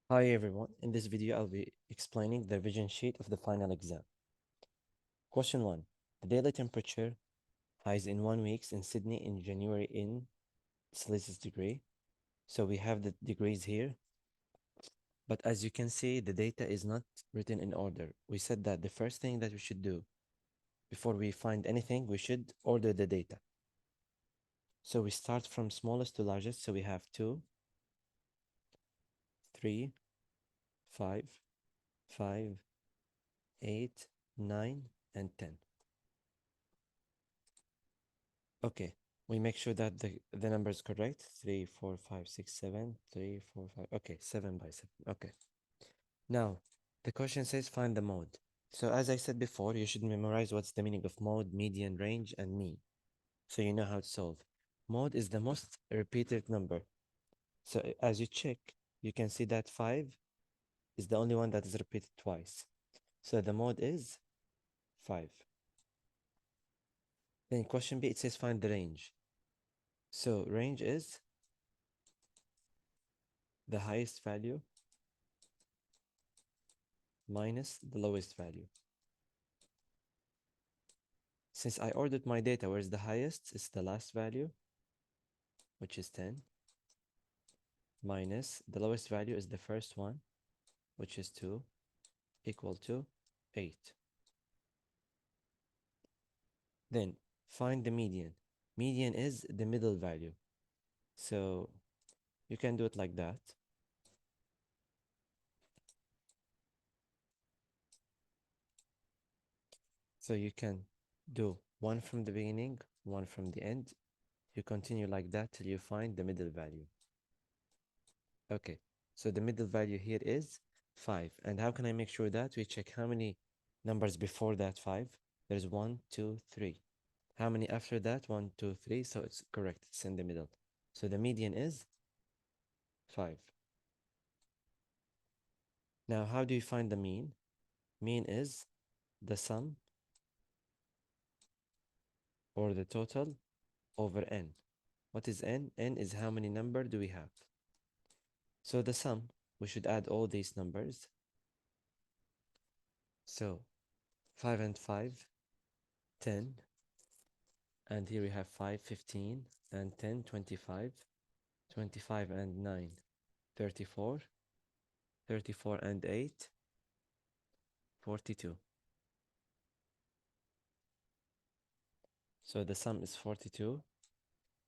Hi everyone, in this video I'll be explaining the revision sheet of the final exam. Question 1. The daily temperature highs in 1 week in Sydney in January in Celsius degree. So we have the degrees here, but as you can see the data is not written in order. We said that the first thing that we should do before we find anything, we should order the data. So we start from smallest to largest, so we have 2, 3, 5, 5, 8, 9, and 10. Okay, we make sure that the number is correct. 3, 4, 5, 6, 7. 3, 4, 5. Okay, 7 by 7. Okay. Now, the question says find the mode. So as I said before, you should memorize what's the meaning of mode, median, range, and mean. So you know how to solve. Mode is the most repeated number. So as you check, you can see that 5 is the only one that is repeated twice. So the mode is 5. Then question B, it says find the range. So range is the highest value minus the lowest value. Since I ordered my data, where's the highest? It's the last value, which is 10, minus the lowest value is the first one, which is 2, equal to 8. Then find the median. Median is the middle value. So you can do it like that. So you can do one from the beginning, one from the end. You continue like that till you find the middle value. Okay, so the middle value here is 5. And how can I make sure that? We check how many numbers before that 5. There's 1, 2, 3. How many after that? 1, 2, 3. So it's correct. It's in the middle. So the median is 5. Now, how do you find the mean? Mean is the sum or the total over n. What is n? N is how many number do we have? So the sum, we should add all these numbers. So 5 and 5, 10. And here we have 5, 15, and 10, 25. 25 and 9, 34. 34 and 8, 42. So the sum is 42.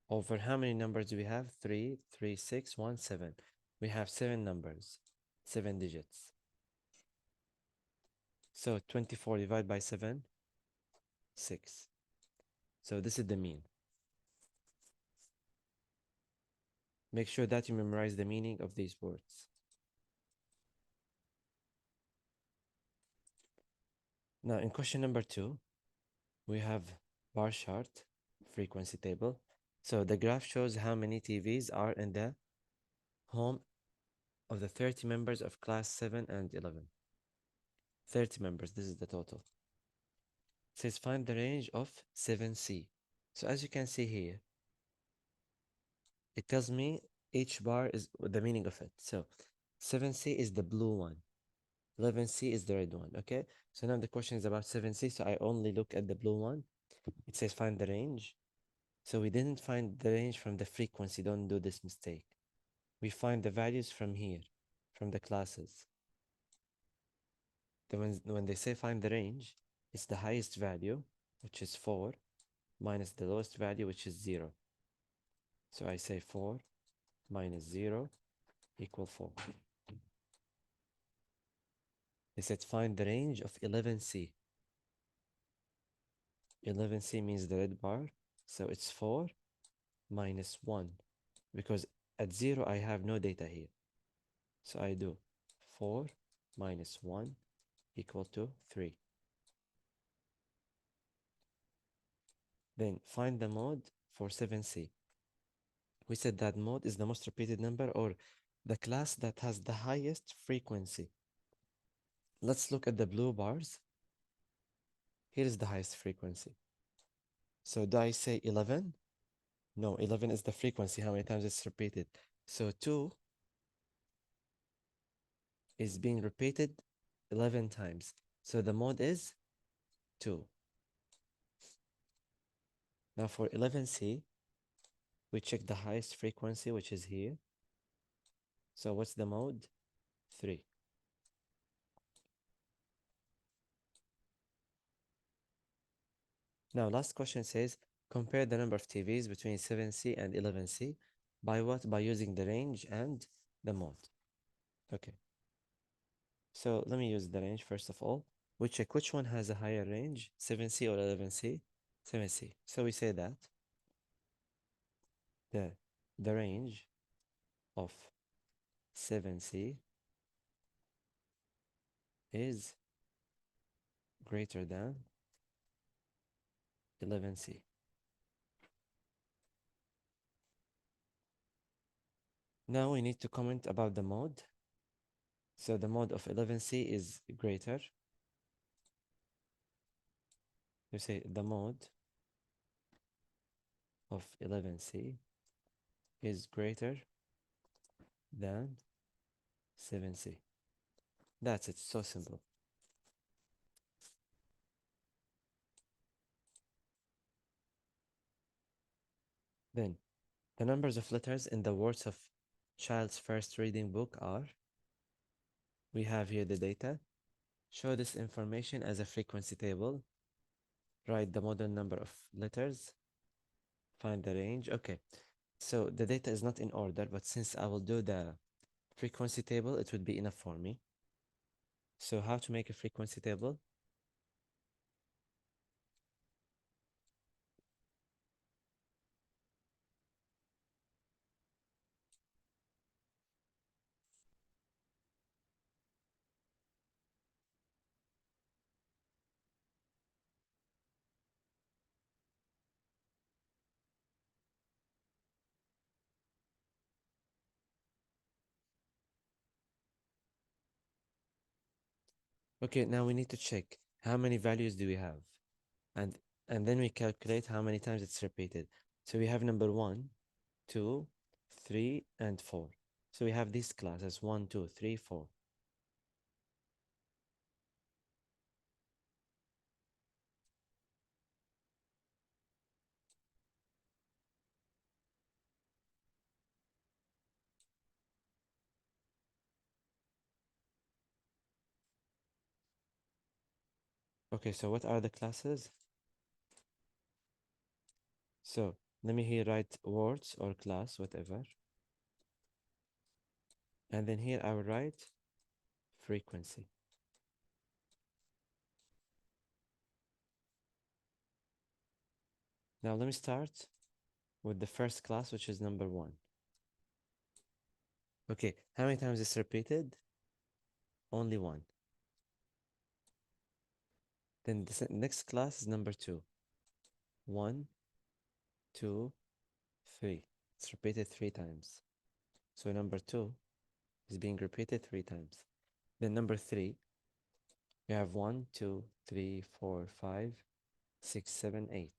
Over how many numbers do we have? 3, 3, 6, 1, 7. We have 7 numbers, 7 digits. So 24 divided by 7, 6. So this is the mean. Make sure that you memorize the meaning of these words. Now in question number 2, we have bar chart, frequency table. So the graph shows how many TVs are in the home of the 30 members of class 7 and 11. 30 members, this is the total. It says find the range of 7C. So as you can see here, it tells me each bar is the meaning of it. So 7C is the blue one. 11C is the red one, okay? So now the question is about 7C, so I only look at the blue one. It says find the range. So we didn't find the range from the frequency, don't do this mistake. We find the values from here, from the classes. Then when they say find the range, it's the highest value, which is 4, minus the lowest value, which is 0. So I say 4 minus 0 equal 4. They said find the range of 11C. 11C means the red bar, so it's 4 minus 1, because at 0 I have no data here. So I do 4 minus 1 equal to 3. Then find the mode for 7C. We said that mode is the most repeated number or the class that has the highest frequency. Let's look at the blue bars. Here is the highest frequency. So do I say 11? No, 11 is the frequency, how many times it's repeated. So 2 is being repeated 11 times. So the mode is 2. Now for 11C, we check the highest frequency, which is here. So what's the mode? 3. Now last question says, compare the number of TVs between 7C and 11C. By what? By using the range and the mode. Okay. So let me use the range first of all. We check which one has a higher range, 7C or 11C? 7C. So we say that the, the range of 7C is greater than 11C. Now we need to comment about the mode. So the mode of 11C is greater. You say the mode of 11C is greater than 7C. That's it, so simple. Then, the numbers of letters in the words of child's first reading book are, we have here the data. Show this information as a frequency table. Write the model number of letters. Find the range. Okay, so the data is not in order, but since I will do the frequency table, it would be enough for me. So how to make a frequency table? Okay, now we need to check how many values do we have, and then we calculate how many times it's repeated. So we have number 1, 2, 3, and 4. So we have these classes 1, 2, 3, 4. Okay, so what are the classes? So let me here write words or class, whatever. And then here I will write frequency. Now let me start with the first class, which is number 1. Okay, how many times is repeated? Only 1. Then the next class is number 2. 1, 2, 3. It's repeated 3 times. So number 2 is being repeated 3 times. Then number 3, we have 1, 2, 3, 4, 5, 6, 7, 8.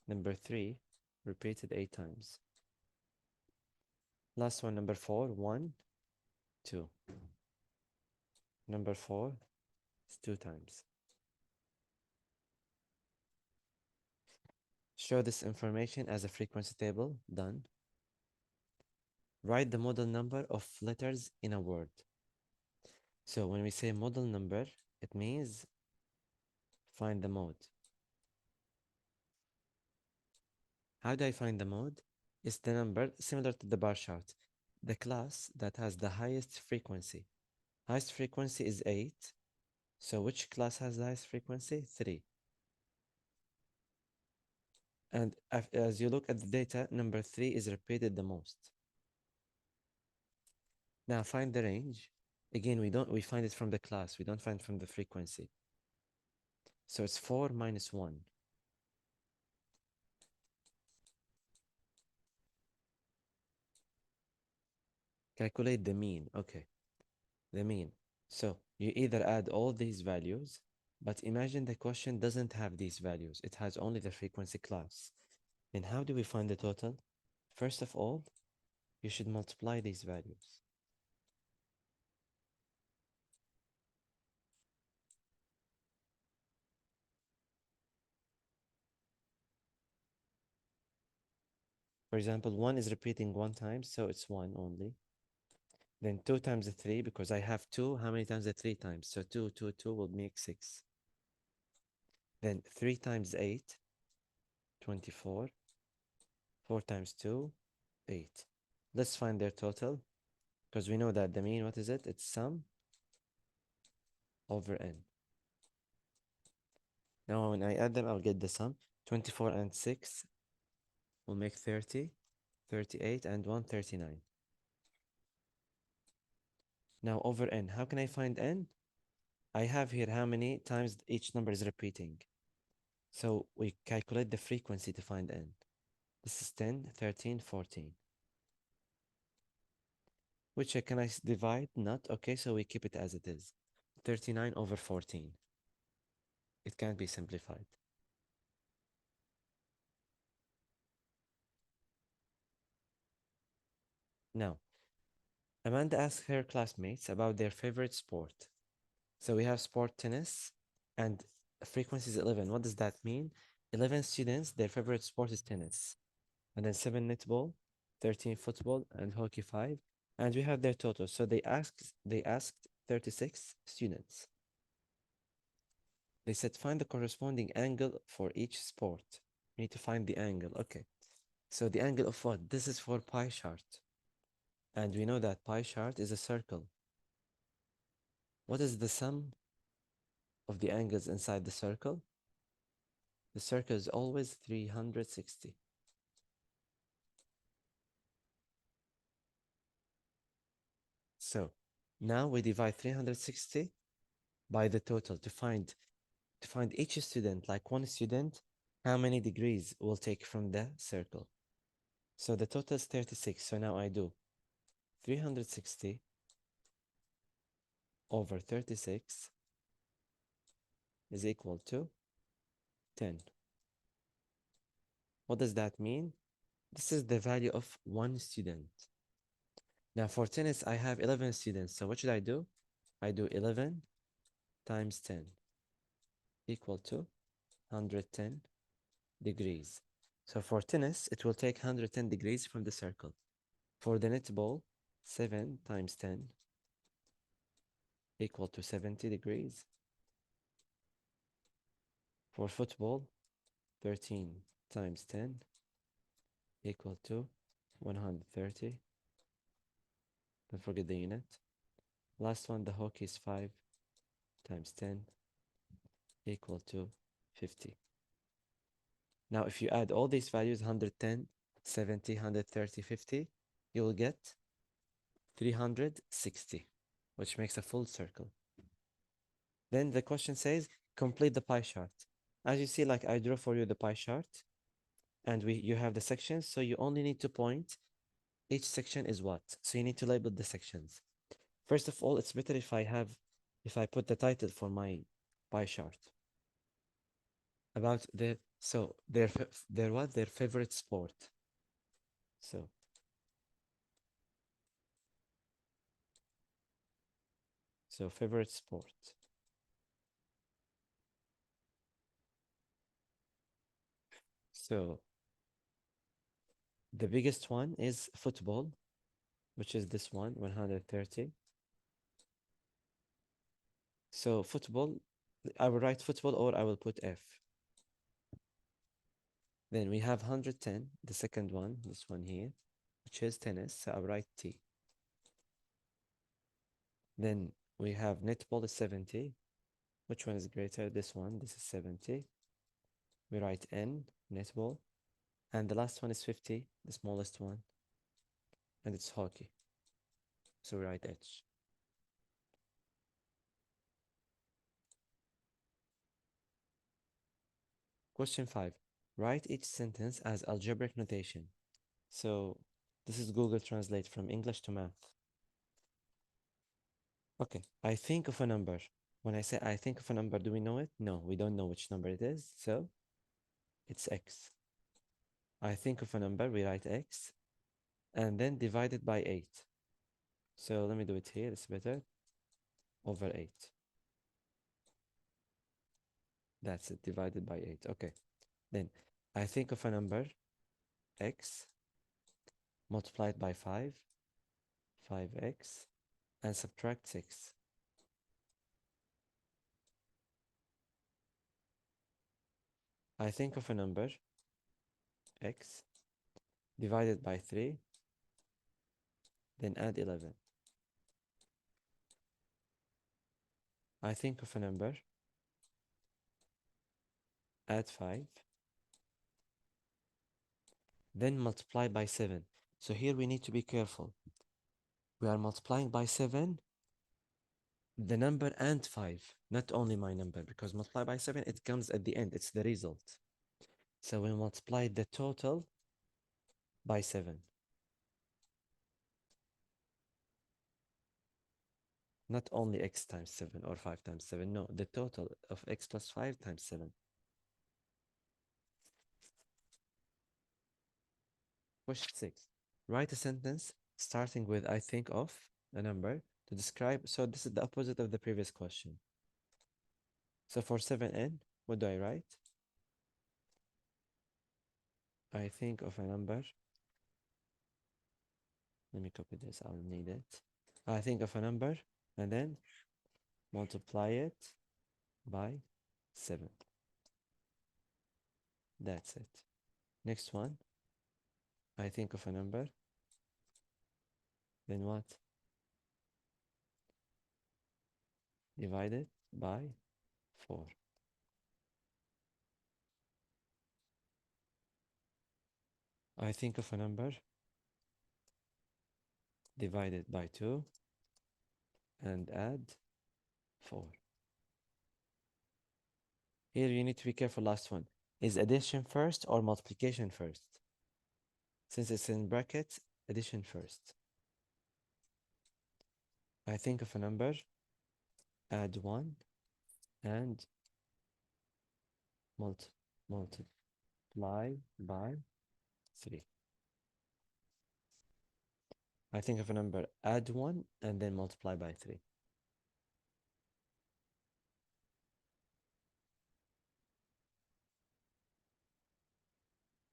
Number 3, repeated 8 times. Last one, number 4, 1, 2. Number 4 is 2 times. Show this information as a frequency table. Done. Write the model number of letters in a word. So when we say model number, it means find the mode. How do I find the mode? It's the number similar to the bar chart. The class that has the highest frequency. Highest frequency is 8. So which class has the highest frequency? 3. And as you look at the data, number 3 is repeated the most. Now find the range. Again, we find it from the class. We don't find it from the frequency. So it's 4 minus 1. Calculate the mean. Okay, the mean. So you either add all these values, but imagine the question doesn't have these values. It has only the frequency class. Then how do we find the total? First of all, you should multiply these values. For example, 1 is repeating 1 time, so it's 1 only. Then 2 times the 3, because I have 2, how many times the 3 times? So 2, 2, 2 will make 6. Then 3 times 8, 24. 4 times 2, 8. Let's find their total, because we know that the mean, what is it? It's sum over n. Now when I add them, I'll get the sum. 24 and 6 will make 30, 38, and 1, 39. Now over n, how can I find n? I have here how many times each number is repeating. So we calculate the frequency to find n. This is 10, 13, 14. Which can I divide? Not. Okay, so we keep it as it is. 39 over 14. It can't be simplified. Now, Amanda asked her classmates about their favorite sport. So we have sport tennis and frequency is 11. What does that mean? 11 students, their favorite sport is tennis. And then 7 netball, 13 football, and hockey 5. And we have their total. So they asked 36 students. They said find the corresponding angle for each sport. We need to find the angle. Okay. So the angle of what? This is for pie chart. And we know that pie chart is a circle. What is the sum of the angles inside the circle? The circle is always 360. So now we divide 360 by the total to find each student, like one student, how many degrees will take from the circle. So the total is 36. So now I do 360 over 36 is equal to 10. What does that mean? This is the value of one student. Now for tennis, I have 11 students. So what should I do? I do 11 times 10 equal to 110 degrees. So for tennis, it will take 110 degrees from the circle. For the netball, 7 times 10 equal to 70 degrees. For football, 13 times 10 equal to 130. Don't forget the unit. Last one, the hockey is 5 times 10 equal to 50. Now, if you add all these values, 110, 70, 130, 50, you will get 360, which makes a full circle. Then the question says, complete the pie chart. As you see, like I drew for you the pie chart, and you have the sections, so you only need to point each section is what. So you need to label the sections. First of all, it's better if I put the title for my pie chart about their favorite sport. So favorite sport. So the biggest one is football, which is this one, 130. So football, I will write football or I will put F. Then we have 110, the second one, this one here, which is tennis, so I'll write T. Then we have netball is 70. Which one is greater? This one, this is 70. We write N, netball. And the last one is 50, the smallest one. And it's hockey. So we write H. Question 5. Write each sentence as algebraic notation. So this is Google Translate from English to math. Okay, I think of a number. When I say I think of a number, do we know it? No, we don't know which number it is. So it's X. I think of a number, we write X, and then divide it by 8. So let me do it here, it's better. Over 8. That's it, divided by 8. Okay. Then I think of a number, X, multiply it by 5, 5x, and subtract 6. I think of a number, x, divided by 3, then add 11. I think of a number, add 5, then multiply by 7. So here we need to be careful. We are multiplying by 7, the number and 5, not only my number, because multiply by 7, it comes at the end, it's the result. So we multiply the total by 7. Not only x times 7 or 5 times 7, no, the total of x plus 5 times 7. Question 6. Write a sentence starting with I think of a number to describe. So this is the opposite of the previous question. So for 7n, what do I write? I think of a number. Let me copy this, I'll need it. I think of a number and then multiply it by 7. That's it. Next one. I think of a number. Then what? Divide it by 4. I think of a number. Divide it by 2 and add 4. Here you need to be careful, last one. Is addition first or multiplication first? Since it's in brackets, addition first. I think of a number, add 1 and multiply by 3. I think of a number, add 1 and then multiply by 3.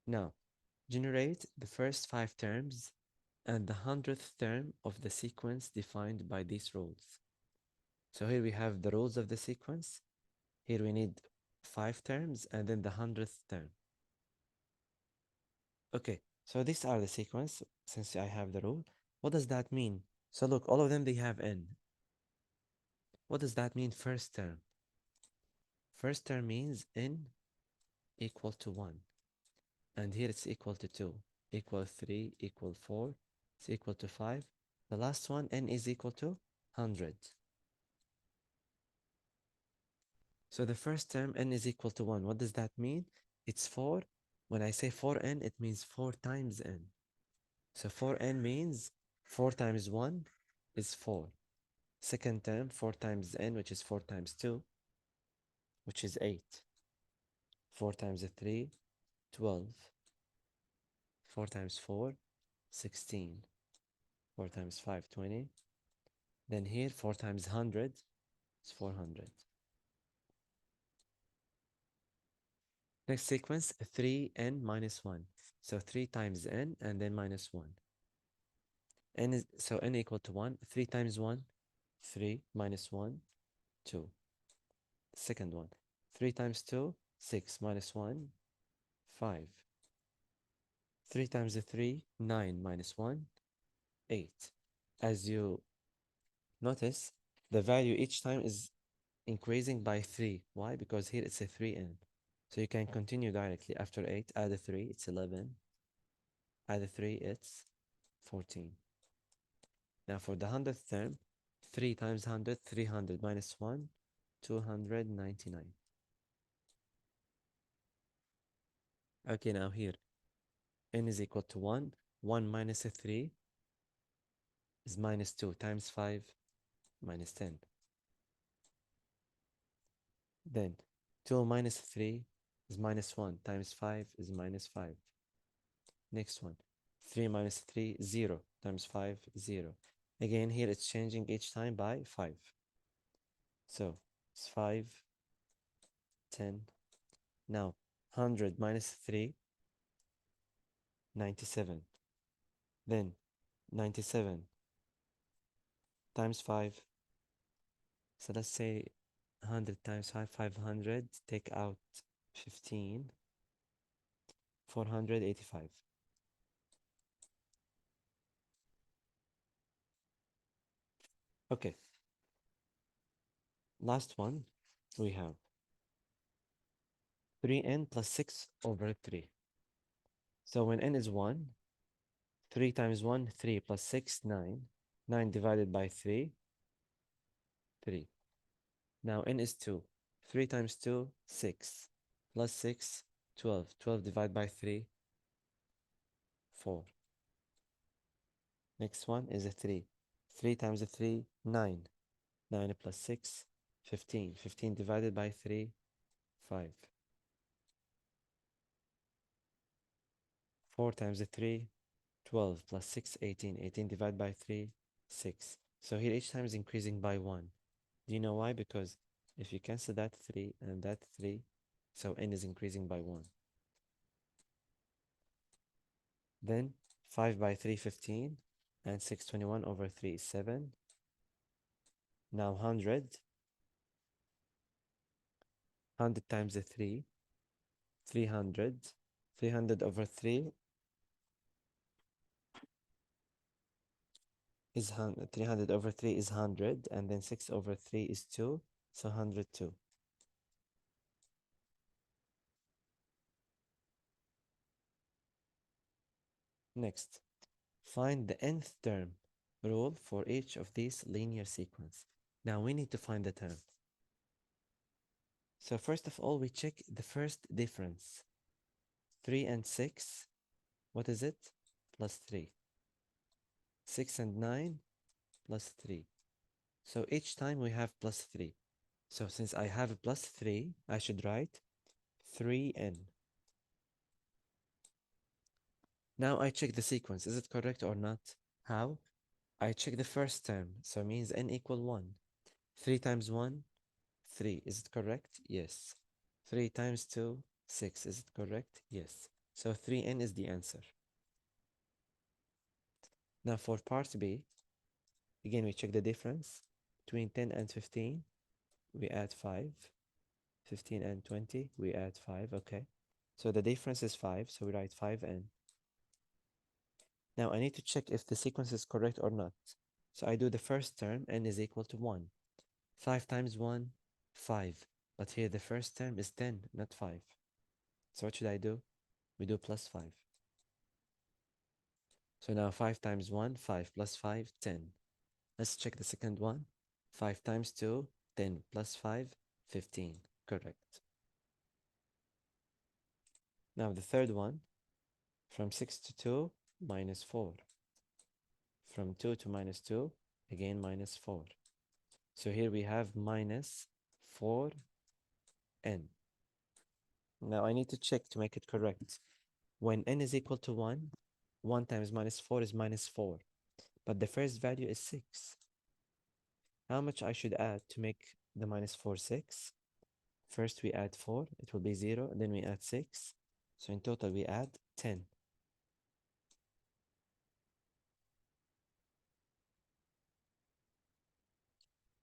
Now, generate the first 5 terms and the 100th term of the sequence defined by these rules. So here we have the rules of the sequence. Here we need 5 terms and then the 100th term. Okay, so these are the sequence since I have the rule. What does that mean? So look, all of them, they have n. What does that mean, first term? First term means n equal to 1. And here it's equal to 2, equal 3, equal 4, it's equal to 5. The last one, n is equal to 100. So the first term, n is equal to 1. What does that mean? It's 4. When I say 4n, it means 4 times n. So 4n means 4 times 1 is 4. Second term, 4 times n, which is 4 times 2, which is 8. 4 times 3, 12. 4 times 4, 16. 4 times 5, 20. Then here, 4 times 100 is 400. Next sequence, 3n minus 1. So 3 times n and then minus 1. So n equal to 1. 3 times 1, 3 minus 1, 2. Second one, 3 times 2, 6 minus 1, 5. 3 times 3, 9 minus 1, 8. As you notice, the value each time is increasing by 3. Why? Because here it's a 3n. So you can continue directly. After 8, add a 3, it's 11. Add a 3, it's 14. Now for the 100th term, 3 times 100, 300 minus 1, 299. Okay, now here, n is equal to 1. 1 minus a 3 is minus 2 times 5 minus 10. Then 2 minus 3 is minus 1 times 5 is minus 5. Next one, 3 minus 3, 0 times 5, 0. Again, here it's changing each time by 5. So it's 5, 10. Now 100 minus 3, 97. Then 97 times 5. So let's say 100 times 5, 500. Take out 15, 485. Okay, last one we have 3n plus 6 over 3. So when n is 1, 3 times 1, 3 plus 6, 9. 9 divided by 3, 3. Now n is 2. 3 times 2, 6. Plus 6, 12. 12 divided by 3, 4. Next one is a 3. 3 times a 3, 9. 9 plus 6, 15. 15 divided by 3, 5. 4 times a 3, 12 plus 6, 18. 18 divided by 3, 6. So here each time is increasing by 1. Do you know why? Because if you cancel that 3 and that 3, so n is increasing by 1. Then 5 by 3, 15. And 621 over 3 is 7. Now 100. 100 times a 3, 300. 300 over 3 is 100. 300 over 3 is 100. And then 6 over 3 is 2. So 102. Next, find the nth term rule for each of these linear sequence. Now we need to find the term. So first of all, we check the first difference. 3 and 6, what is it? Plus 3. 6 and 9, plus 3. So each time we have plus 3. So since I have a plus 3, I should write 3n. Now I check the sequence. Is it correct or not? How? I check the first term. So it means n equal 1. 3 times 1, 3. Is it correct? Yes. 3 times 2, 6. Is it correct? Yes. So 3n is the answer. Now for part B, again we check the difference between 10 and 15. We add 5. 15 and 20, we add 5. Okay. So the difference is 5. So we write 5n. Now I need to check if the sequence is correct or not. So I do the first term, n is equal to 1. 5 times 1, 5. But here the first term is 10, not 5. So what should I do? We do plus 5. So now 5 times 1, 5 plus 5, 10. Let's check the second one. 5 times 2, 10 plus 5, 15. Correct. Now the third one, from 6 to 2, minus 4. From 2 to minus 2, again minus 4. So here we have minus 4n. Now I need to check to make it correct. When n is equal to 1, 1 times minus 4 is minus 4. But the first value is 6. How much I should add to make the minus 4 6? First we add 4, it will be 0, and then we add 6. So in total we add 10.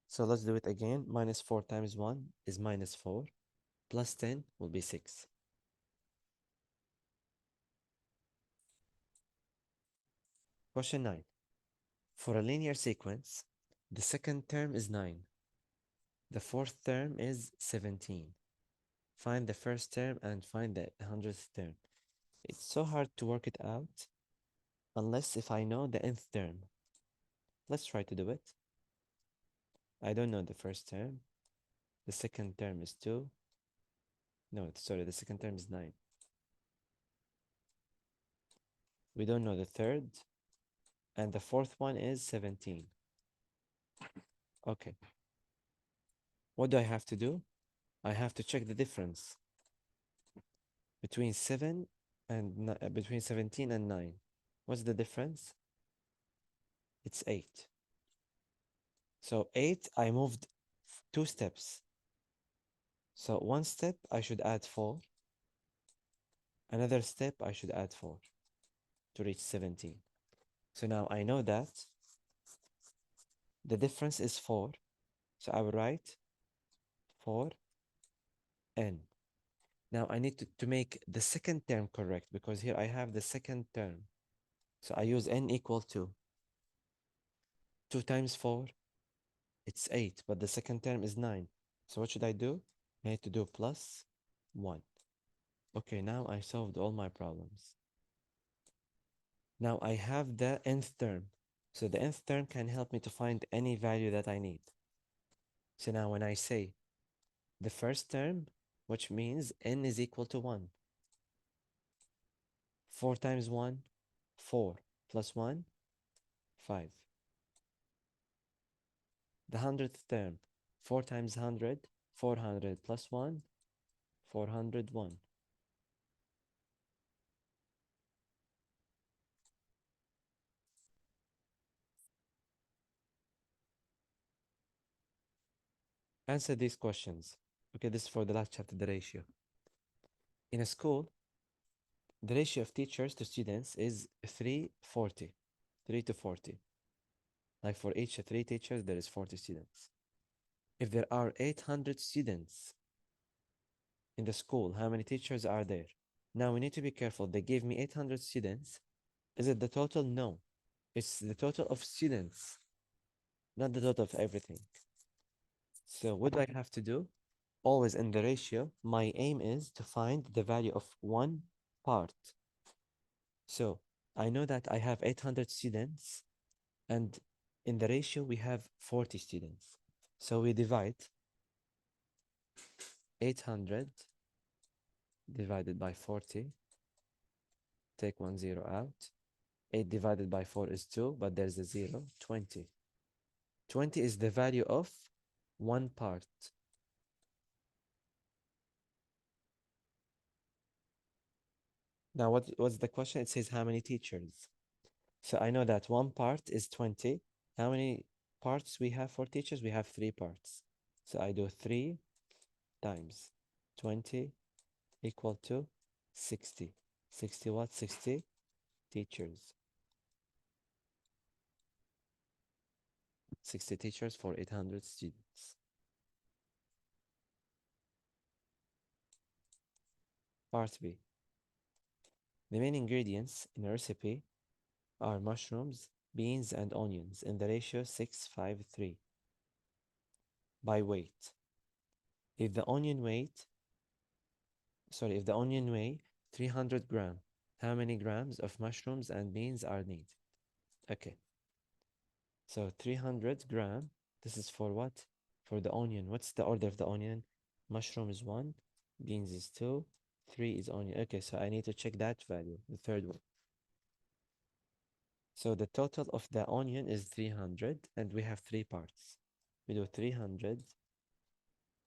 So let's do it again. Minus 4 times 1 is minus 4. Plus 10 will be 6. Question 9. For a linear sequence, the second term is 9. The fourth term is 17. Find the first term and find the 100th term. It's so hard to work it out unless if I know the nth term. Let's try to do it. I don't know the first term. The second term is 2. No, sorry, the second term is 9. We don't know the third. And the fourth one is 17. Okay. What do I have to do? I have to check the difference between 7 and between 17 and 9. What's the difference? It's 8. So 8, I moved 2 steps. So one step, I should add 4. Another step, I should add 4 to reach 17. So now I know that the difference is 4. So I will write 4n. Now I need to make the second term correct because here I have the second term. So I use n equal to 2 times 4, it's 8, but the second term is 9. So what should I do? I need to do plus 1. Okay, now I solved all my problems. Now I have the nth term. So the nth term can help me to find any value that I need. So now when I say the first term, which means n is equal to 1. 4 times 1, 4, plus 1, 5. The 100th term, 4 times 100, 400 plus 1, 401. Answer these questions. Okay, this is for the last chapter, the ratio. In a school, the ratio of teachers to students is 3:40, 3 to 40. Like for each 3 teachers, there is 40 students. If there are 800 students in the school, how many teachers are there? Now we need to be careful. They gave me 800 students. Is it the total? No. It's the total of students, not the total of everything. So what do I have to do? Always in the ratio, my aim is to find the value of one part. So I know that I have 800 students, and in the ratio, we have 40 students. So we divide 800 divided by 40, take 1 0 out. 8 divided by 4 is 2, but there's a 0, 20. 20 is the value of one part. Now, what's the question? It says how many teachers? So I know that one part is 20. How many parts we have for teachers? We have 3 parts. So I do 3 times 20 equal to 60. 60 what? 60 teachers. 60 teachers for 800 students. Part B. The main ingredients in a recipe are mushrooms, beans, and onions in the ratio 6:5:3 by weight. If the onion weight, if the onion weigh 300 gram, how many grams of mushrooms and beans are needed? Okay, so 300 gram, this is for what? For the onion. What's the order of the onion? Mushroom is 1, beans is 2, 3 is onion. Okay, so I need to check that value, the third one. So the total of the onion is 300, and we have 3 parts. We do 300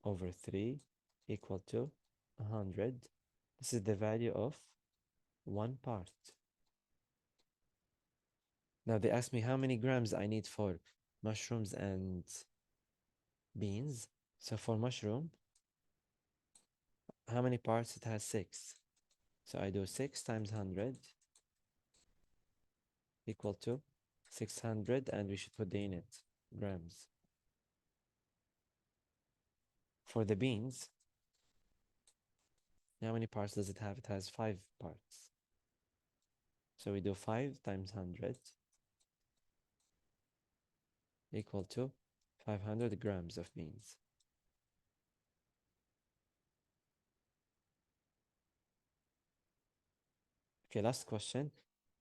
over 3 equal to 100. This is the value of one part. Now they ask me how many grams I need for mushrooms and beans. So for mushroom, how many parts? It has 6. So I do 6 times 100 equal to 600, and we should put the unit, grams. For the beans, how many parts does it have? It has 5 parts. So we do 5 times 100 equal to 500 grams of beans. Okay, last question.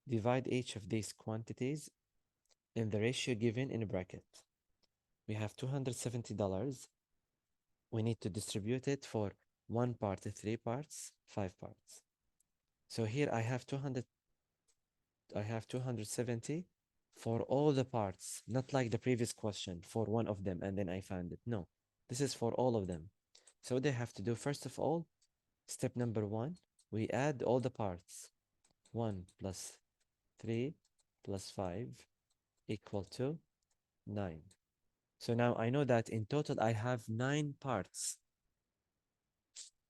Divide each of these quantities in the ratio given in a bracket. We have $270. We need to distribute it for one part, 3 parts, 5 parts. So here I have 270 for all the parts, not like the previous question for one of them and then I found it. No, this is for all of them. So they have to do, first of all, step number 1, we add all the parts. 1 plus 3 plus 5 equal to 9. So now I know that in total I have 9 parts.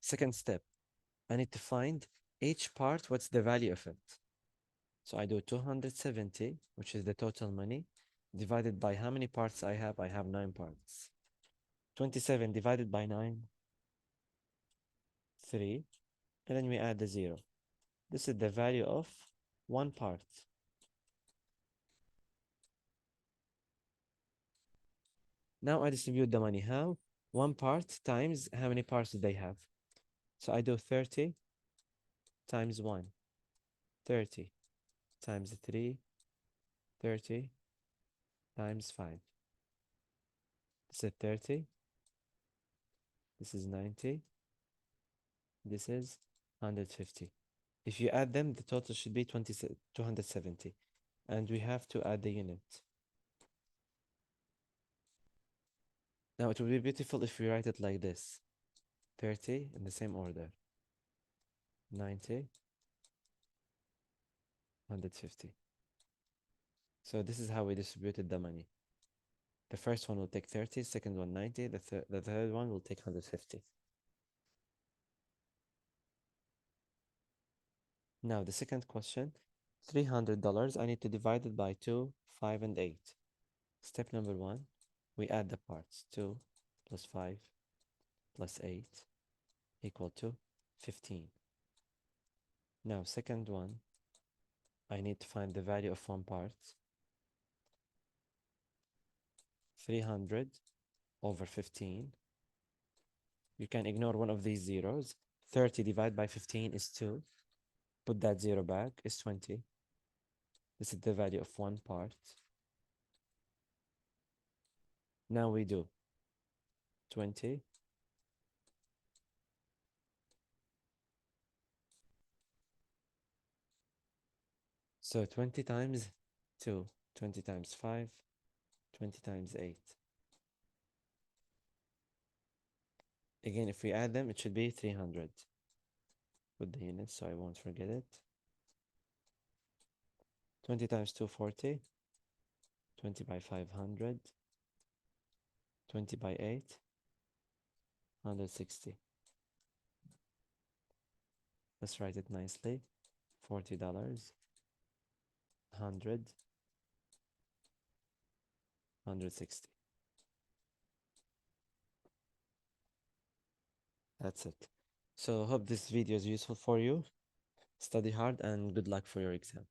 Second step, I need to find each part, what's the value of it. So I do 270, which is the total money, divided by how many parts I have? I have 9 parts. 27 divided by 9, 3. And then we add the 0. This is the value of one part. Now I distribute the money. How? One part times how many parts do they have? So I do 30 times 1, 30 times 3, 30 times 5. This is 30. This is 90. This is 150. If you add them, the total should be 270. And we have to add the unit. Now it would be beautiful if we write it like this. 30 in the same order. 90, 150. So this is how we distributed the money. The first one will take 30, second one 90, the third one will take 150. Now the second question, $300, I need to divide it by 2, 5, and 8. Step number 1, we add the parts. 2 plus 5 plus 8 equal to 15. Now second one, I need to find the value of one part. 300 over 15. You can ignore one of these zeros. 30 divided by 15 is 2. Put that 0 back, is 20. This is the value of one part. Now we do 20 so 20 times 2, 20 times 5, 20 times 8. Again, if we add them, it should be 300. Put the units so I won't forget it. 20 times 2, 40. 20 by 500. 20 by 8, 160. Let's write it nicely. $40, 100, 160. That's it. So hope this video is useful for you. Study hard and good luck for your exam.